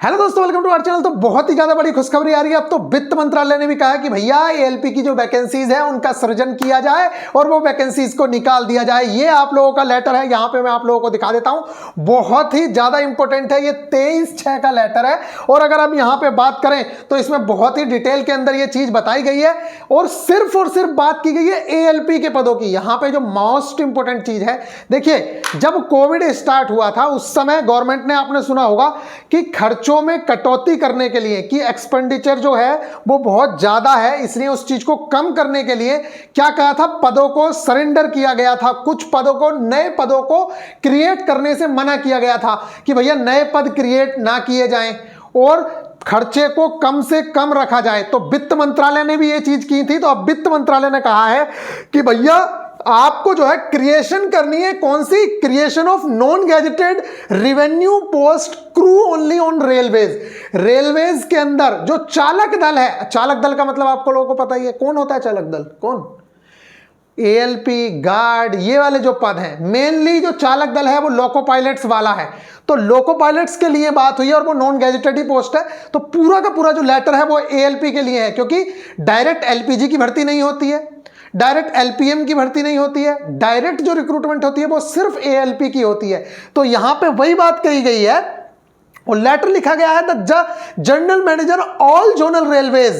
Hello दोस्तों, welcome to our channel. तो बहुत ही ज्यादा बड़ी खुशखबरी आ रही है। अब तो वित्त मंत्रालय ने भी कहा है कि भैया एएलपी की जो वैकेंसीज है उनका सृजन किया जाए और वो वैकेंसीज को निकाल दिया जाए। ये आप लोगों का लेटर है, यहाँ पे मैं आप लोगों को दिखा देता हूं। बहुत ही ज्यादा इंपॉर्टेंट है, ये 23/6 का लेटर है। और अगर हम यहाँ पे बात करें तो इसमें बहुत ही डिटेल के अंदर ये चीज बताई गई है और सिर्फ बात की गई है एएलपी के पदों की। यहाँ पे जो मोस्ट इंपॉर्टेंट चीज है, देखिए जब कोविड स्टार्ट हुआ था उस समय गवर्नमेंट ने, आपने सुना होगा कि खर्चों में कटौती करने के लिए, कि एक्सपेंडिचर जो है वो बहुत ज्यादा है, इसलिए उस चीज को कम करने के लिए क्या कहा था, पदों को सरेंडर किया गया था। कुछ पदों को, नए पदों को क्रिएट करने से मना किया गया था कि भैया नए पद क्रिएट ना किए जाएं और खर्चे को कम से कम रखा जाए। तो वित्त मंत्रालय ने भी ये चीज की थी। तो अब वित्त मंत्रालय ने कहा है कि भैया आपको जो है क्रिएशन करनी है, कौन सी? Creation of non gazetted revenue post crew only on railways. Railways के अंदर जो चालक दल है, चालक दल का मतलब आप लोगों को पता ही है कौन होता है चालक दल, कौन? एएलपी, गार्ड, ये वाले जो पद हैं, मेनली जो चालक दल है वो लोको पायलट्स वाला है। तो लोको पायलट्स के लिए बात हुई है और वो नॉन गैजेटेड ही पोस्ट है। तो पूरा का पूरा जो लेटर है वो एएलपी के लिए है, क्योंकि डायरेक्ट एलपीजी की भर्ती नहीं होती है, डायरेक्ट एलपीएम की भर्ती नहीं होती है, डायरेक्ट जो रिक्रूटमेंट होती है वो सिर्फ एएलपी की होती है। तो यहां पे वही बात कही गई है और लेटर लिखा गया है, the general manager all zonal railways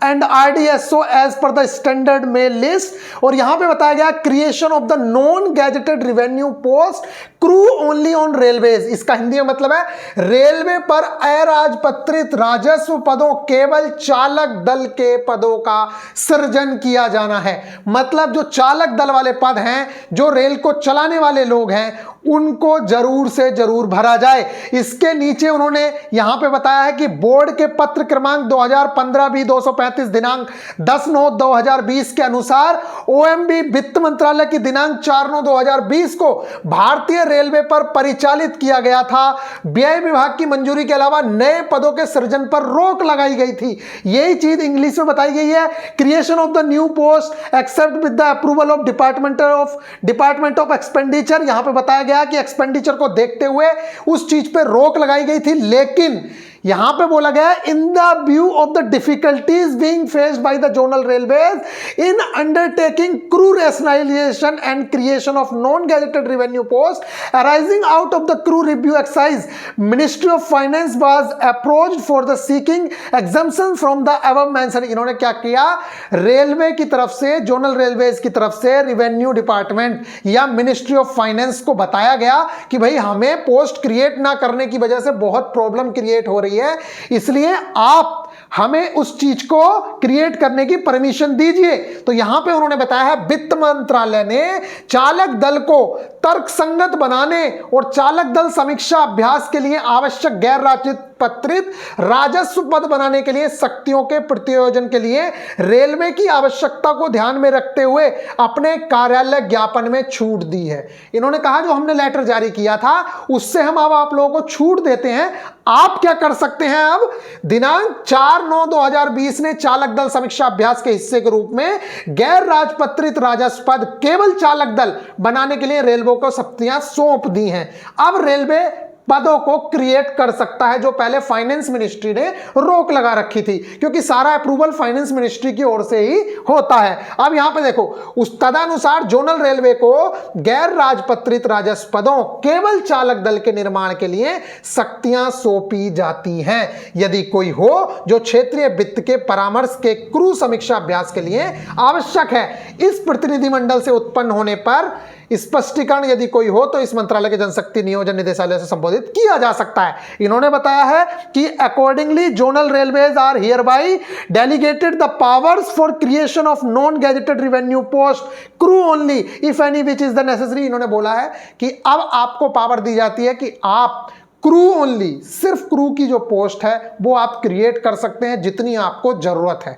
and RDSO as per the standard mail list. और यहां पे बताया गया creation of the non gazetted revenue post crew only on railways. इसका हिंदी में मतलब है रेलवे पर अराजपत्रित राजस्व पदों, केवल चालक दल के पदों का सृजन किया जाना है। मतलब जो चालक दल वाले पद हैं, जो रेल को चलाने वाले लोग हैं, उनको जरूर से जरूर भरा जाए। इसके नीचे उन्होंने यहां पे बताया है कि बोर्ड के पत्र क्रमांक 2015-B-235 दिनांक 10/9/2020 के अनुसार ओएमबी वित्त मंत्रालय की दिनांक 4/9/2020 को भारतीय रेलवे पर परिचालित किया गया था। व्यय विभाग की मंजूरी के अलावा नए पदों के सृजन पर रोक लगाई गई थी। यही चीज इंग्लिश में बताई गई है, creation of the new post except with the approval of department of expenditure. यहां पे बताया गया कि एक्सपेंडिचर को देखते हुए उस चीज पे रोक लगाई गई थी, लेकिन यहां पे बोला गया in the view of the difficulties being faced by the zonal railways in undertaking crew rationalisation and creation of non gazetted revenue post arising out of the crew review exercise, ministry of finance was approached for the seeking exemption from the above mention. इन्होंने क्या किया, railway की तरफ से, zonal railways की तरफ से revenue department या मिनिस्ट्री ऑफ फाइनेंस को बताया गया कि भाई हमें पोस्ट क्रिएट ना करने की वजह से बहुत प्रॉब्लम क्रिएट हो रही है, इसलिए आप हमें उस चीज को क्रिएट करने की परमिशन दीजिए। तो यहां पे उन्होंने बताया है वित्त मंत्रालय ने चालक दल को तर्कसंगत बनाने और चालक दल समीक्षा अभ्यास के लिए आवश्यक गैर राजपत्रित राजस्व पद बनाने के लिए शक्तियों के प्रत्यायोजन के लिए रेलवे की आवश्यकता को ध्यान में रखते हुए अपने कार्यालय ज्ञापन में छूट दी है। इन्होंने कहा जो हमने लेटर जारी किया था उससे हम अब आप लोगों को छूट देते हैं। आप क्या कर सकते हैं, अब दिनांक 4/9/2020 ने चालक दल समीक्षा अभ्यास के हिस्से के रूप में गैर राजपत्रित राजस्व पद केवल चालक दल बनाने के लिए रेलवे को शक्तियां सौंप दी हैं। अब रेलवे पदों को क्रिएट कर सकता है, जो पहले फाइनेंस मिनिस्ट्री ने रोक लगा रखी थी, क्योंकि सारा अप्रूवल फाइनेंस मिनिस्ट्री की ओर से ही होता है। अब यहां पे देखो, उस तदनुसार जोनल रेलवे को गैर राजपत्रित राजस्व पदों केवल चालक दल के निर्माण के लिए शक्तियां सौंपी जाती हैं, यदि कोई हो जो क्षेत्रीय वित्त के परामर्श के क्रू समीक्षा अभ्यास के लिए आवश्यक है। इस प्रतिनिधिमंडल से उत्पन्न होने पर स्पष्टीकरण यदि कोई हो तो इस मंत्रालय के जनशक्ति नियोजन निदेशालय से संबोधित किया जा सकता है। इन्होंने बताया है कि accordingly zonal railways are hereby delegated the powers for creation of non gazetted revenue post crew only if any which is the necessary. इन्होंने बोला है कि अब आपको पावर दी जाती है कि आप क्रू ओनली, सिर्फ क्रू की जो पोस्ट है वो आप क्रिएट कर सकते हैं जितनी आपको जरूरत है,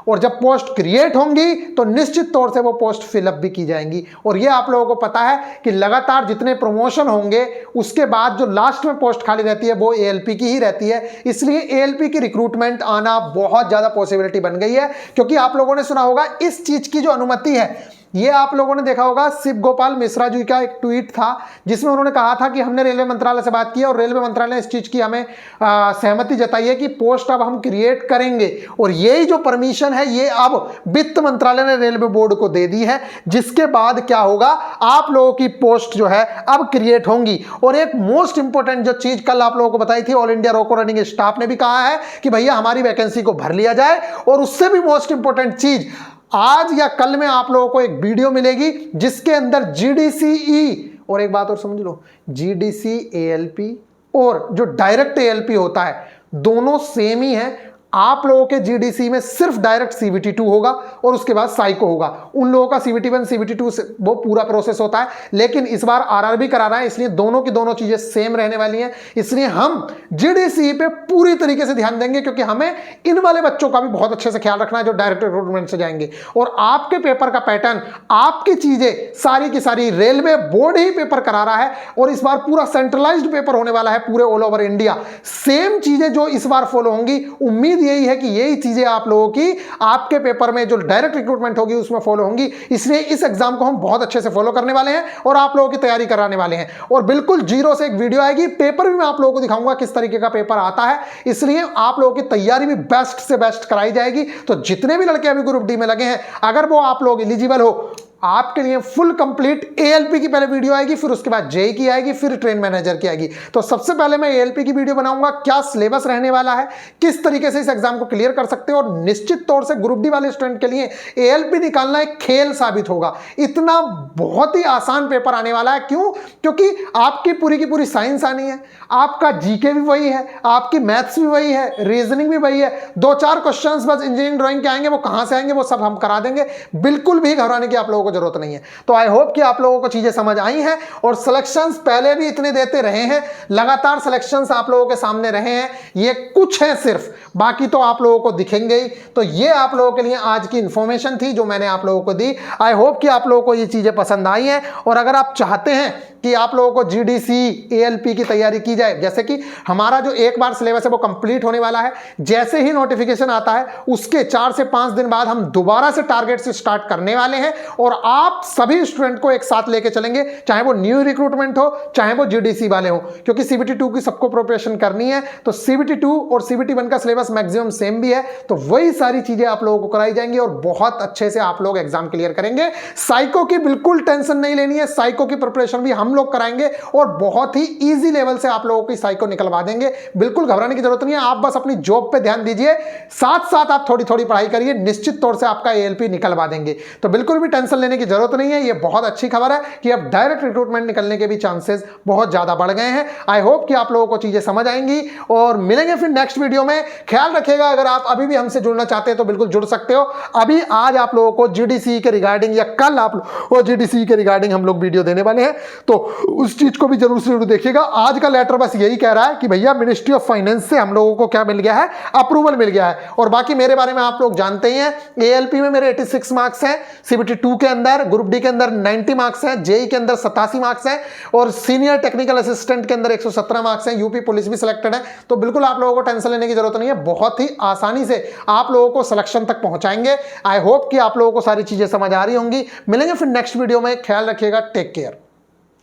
और जब पोस्ट क्रिएट होंगी तो निश्चित तौर से वो पोस्ट फिलअप भी की जाएंगी। और ये आप लोगों को पता है कि लगातार जितने प्रमोशन होंगे उसके बाद जो लास्ट में पोस्ट खाली रहती है वो एएलपी की ही रहती है, इसलिए एएलपी की रिक्रूटमेंट आना बहुत ज़्यादा पॉसिबिलिटी बन गई है। क्योंकि आप लोगों ने सुना होगा इस चीज़ की जो अनुमति है ये आप लोगों ने देखा होगा, शिव गोपाल मिश्रा जी का एक ट्वीट था जिसमें उन्होंने कहा था कि हमने रेलवे मंत्रालय से बात की और रेलवे मंत्रालय ने इस चीज की हमें सहमति जताई है कि पोस्ट अब हम क्रिएट करेंगे, और यही जो परमिशन है ये अब वित्त मंत्रालय ने रेलवे बोर्ड को दे दी है, जिसके बाद क्या होगा, आप लोगों की पोस्ट जो है अब क्रिएट होंगी। और एक मोस्ट इंपोर्टेंट जो चीज कल आप लोगों को बताई थी, ऑल इंडिया रोको रनिंग स्टाफ ने भी कहा है कि भैया हमारी वैकेंसी को भर लिया जाए। और उससे भी मोस्ट इंपोर्टेंट चीज, आज या कल में आप लोगों को एक वीडियो मिलेगी जिसके अंदर जीडीसीई, और एक बात और समझ लो, जीडीसी एएलपी और जो डायरेक्ट एएलपी होता है दोनों सेम ही है। आप लोगों के जीडीसी में सिर्फ डायरेक्ट सीबीटी 2 होगा और उसके बाद साइको होगा। उन लोगों का सीबीटी 1 सीबीटी 2 से वो पूरा प्रोसेस होता है, लेकिन इस बार आरआरबी करा रहा है, इसलिए दोनों की दोनों चीजें सेम रहने वाली हैं। इसलिए हम जीडीसी पे पूरी तरीके से ध्यान देंगे, क्योंकि हमें इन वाले बच्चों का भी बहुत अच्छे से ख्याल रखना है जो डायरेक्ट रिक्रूटमेंट से जाएंगे। और आपके पेपर का पैटर्न, आपकी चीजें सारी की सारी रेलवे बोर्ड ही पेपर करा रहा है, और इस बार पूरा सेंट्रलाइज्ड पेपर होने वाला है पूरे ऑल ओवर इंडिया। सेम चीजें जो इस बार फॉलो होंगी, उम्मीद यही है कि यही चीजें आप लोगों की आपके पेपर में जो डायरेक्ट रिक्रूटमेंट होगी उसमें फॉलो होंगी। इसलिए इस एग्जाम को हम बहुत अच्छे से फॉलो करने वाले हैं और आप लोगों की तैयारी कराने वाले हैं। और बिल्कुल जीरो से एक वीडियो आएगी, पेपर भी मैं आप लोगों को दिखाऊंगा किस तरीके का पेपर आता है। इसलिए आप लोगों की तैयारी भी बेस्ट से बेस्ट कराई जाएगी। तो जितने भी लड़के अभी ग्रुप डी में लगे हैं, अगर वो आप लोग एलिजिबल हो, आपके लिए फुल कंप्लीट एएलपी की पहले वीडियो आएगी, फिर उसके बाद जेई की आएगी, फिर ट्रेन मैनेजर की आएगी। तो सबसे पहले मैं एएलपी की वीडियो बनाऊंगा, क्या सिलेबस रहने वाला है, किस तरीके से इस एग्जाम को क्लियर कर सकते हो। और निश्चित तौर से ग्रुप डी वाले स्टूडेंट के लिए एएलपी निकालना एक खेल साबित होगा। इतना बहुत ही आसान पेपर आने वाला है। क्यों? क्योंकि आपकी पूरी की पूरी साइंस आनी है, आपका जीके भी वही है, आपकी मैथ्स भी वही है, रीजनिंग भी वही है। 2-4 क्वेश्चंस बस इंजीनियरिंग ड्राइंग के आएंगे, वो कहां से आएंगे वो सब हम करा देंगे। बिल्कुल भी घबराने की आप लोगों को जरूरत नहीं है। तो आई होप कि आप लोगों को चीजें समझ आई हैं। और सिलेक्शंस पहले भी इतने देते रहे हैं, लगातार सिलेक्शंस आप लोगों के सामने रहे हैं, ये कुछ है सिर्फ, बाकी तो आप लोगों को दिखेंगे ही। तो ये आप लोगों के लिए आज की इंफॉर्मेशन थी जो मैंने आप लोगों को दी। आई होप कि आप लोगों को ये चीजें पसंद आई हैं। और अगर आप चाहते हैं कि आप लोगों को जीडीसी एएलपी की तैयारी की जाए, जैसे कि हमारा जो एक बार सिलेबस है वो कंप्लीट होने वाला है, जैसे ही नोटिफिकेशन आता है उसके 4 से 5 दिन बाद हम दोबारा से टारगेट से स्टार्ट करने वाले हैं। और आप सभी स्टूडेंट को एक साथ लेके चलेंगे, चाहे वो न्यू रिक्रूटमेंट हो चाहे वो जीडीसी वाले हो, क्योंकि सीबीटी 2 की सबको प्रिपरेशन करनी है। तो सीबीटी 2 और सीबीटी 1 का सिलेबस मैक्सिमम सेम भी है, तो वही सारी चीजें आप लोगों को कराई जाएंगी और बहुत अच्छे से आप लोग एग्जाम क्लियर करेंगे। साइको की बिल्कुल टेंशन नहीं लेनी है, साइको की प्रिपरेशन भी हम लोग कराएंगे और बहुत ही इजी लेवल से आप लोगों की साइको निकलवा देंगे। बिल्कुल घबराने की जरूरत नहीं है, आप बस अपनी जॉब पे ध्यान दीजिए, साथ साथ आप थोड़ी थोड़ी पढ़ाई करिए, निश्चित तौर से आपका एएलपी निकलवा देंगे। तो बिल्कुल भी टेंशन लेने की जरूरत नहीं है। ये बहुत अच्छी खबर है कि अब डायरेक्ट रिक्रूटमेंट निकलने के भी चांसेस बहुत ज्यादा बढ़ गए हैं। आई होप कि आप लोगों को चीजें समझ आएंगी और मिलेंगे फिर नेक्स्ट वीडियो में। ख्याल रखिएगा, अगर आप अभी भी हमसे जुड़ना चाहते हैं तो बिल्कुल जुड़ सकते हो। अभी आज आप लोगों को जीडीसी के रिगार्डिंग या कल आप लोगों को जीडीसी के रिगार्डिंग हम लोग वीडियो देने वाले हैं, तो उस चीज को भी जरूर से जरूर देखिएगा। आज का लेटर बस यही कह रहा है कि भैया मिनिस्ट्री ऑफ फाइनेंस से हम लोगों को क्या मिल गया है, अप्रूवल मिल गया है। और बाकी मेरे बारे में आप लोग जानते ही हैं, एएलपी में मेरे 86 मार्क्स हैं, सीबीटी 2 के अंदर, ग्रुप डी के अंदर 90 मार्क्स हैं, जेई के अंदर 87 मार्क्स हैं और सीनियर टेक्निकल असिस्टेंट के अंदर 117 मार्क्स हैं। यूपी पुलिस भी सिलेक्टेड है। तो बिल्कुल आप लोगों को टेंशन लेने की जरूरत नहीं है, बहुत ही आसानी से आप लोगों को सिलेक्शन तक पहुंचाएंगे। आई होप कि आप लोगों को सारी चीजें समझ आ रही होंगी। मिलेंगे फिर नेक्स्ट वीडियो में, ख्याल रखिएगा, टेक केयर।